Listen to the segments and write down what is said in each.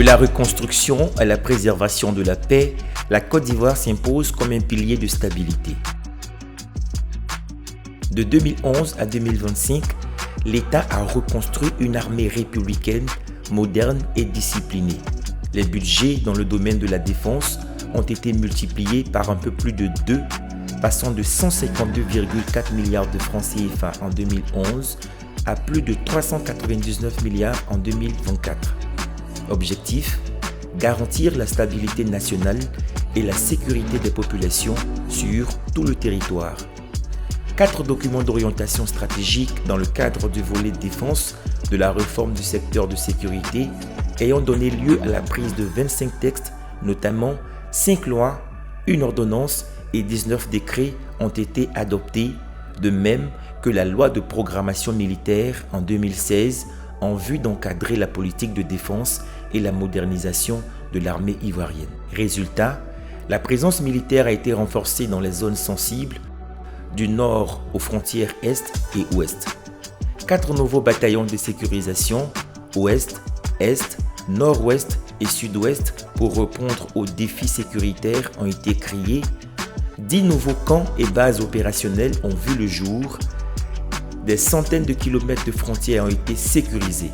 la reconstruction à la préservation de la paix, la Côte d'Ivoire s'impose comme un pilier de stabilité. De 2011 à 2025, l'État a reconstruit une armée républicaine, moderne et disciplinée. Les budgets dans le domaine de la défense ont été multipliés par un peu plus de 2, passant de 152,4 milliards de francs CFA en 2011 à plus de 399 milliards en 2024. Objectif : garantir la stabilité nationale et la sécurité des populations sur tout le territoire. 4 documents d'orientation stratégique dans le cadre du volet défense de la réforme du secteur de sécurité ayant donné lieu à la prise de 25 textes, notamment 5 lois, une ordonnance et 19 décrets ont été adoptés, de même que la loi de programmation militaire en 2016 en vue d'encadrer la politique de défense et la modernisation de l'armée ivoirienne. Résultat, la présence militaire a été renforcée dans les zones sensibles, du nord aux frontières est et ouest. 4 nouveaux bataillons de sécurisation, ouest, est, nord-ouest et sud-ouest pour répondre aux défis sécuritaires ont été créés. 10 nouveaux camps et bases opérationnelles ont vu le jour. Des centaines de kilomètres de frontières ont été sécurisés.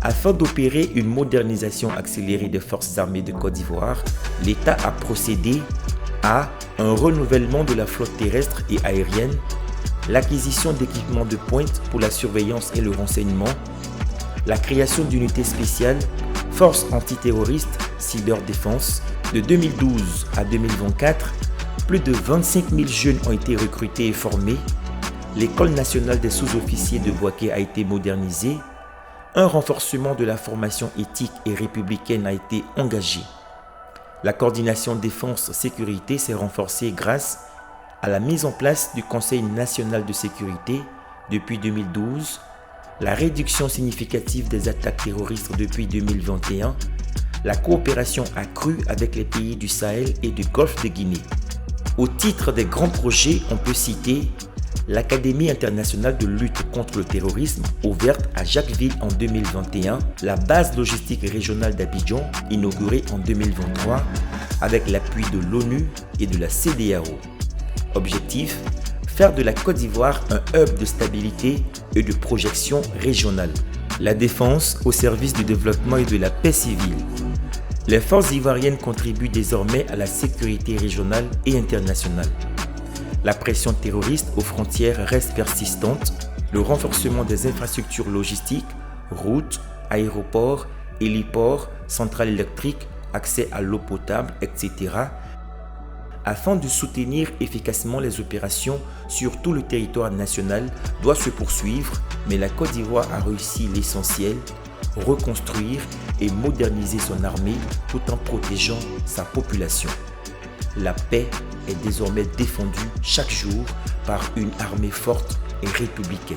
Afin d'opérer une modernisation accélérée des forces armées de Côte d'Ivoire, l'État a procédé à un renouvellement de la flotte terrestre et aérienne, l'acquisition d'équipements de pointe pour la surveillance et le renseignement, la création d'unités spéciales, forces antiterroristes, cyberdéfense. De 2012 à 2024, plus de 25 000 jeunes ont été recrutés et formés. L'École nationale des sous-officiers de Bouaké a été modernisée. Un renforcement de la formation éthique et républicaine a été engagé. La coordination défense-sécurité s'est renforcée grâce à la mise en place du Conseil national de sécurité depuis 2012, la réduction significative des attaques terroristes depuis 2021, la coopération accrue avec les pays du Sahel et du Golfe de Guinée. Au titre des grands projets, on peut citer l'Académie internationale de lutte contre le terrorisme, ouverte à Jacquesville en 2021, la base logistique régionale d'Abidjan, inaugurée en 2023, avec l'appui de l'ONU et de la CEDEAO. Objectif : faire de la Côte d'Ivoire un hub de stabilité et de projection régionale. La défense au service du développement et de la paix civile. Les forces ivoiriennes contribuent désormais à la sécurité régionale et internationale. La pression terroriste aux frontières reste persistante. Le renforcement des infrastructures logistiques, routes, aéroports, héliports, centrales électriques, accès à l'eau potable, etc. afin de soutenir efficacement les opérations sur tout le territoire national doit se poursuivre, mais la Côte d'Ivoire a réussi l'essentiel, reconstruire et moderniser son armée tout en protégeant sa population. La paix est désormais défendue chaque jour par une armée forte et républicaine.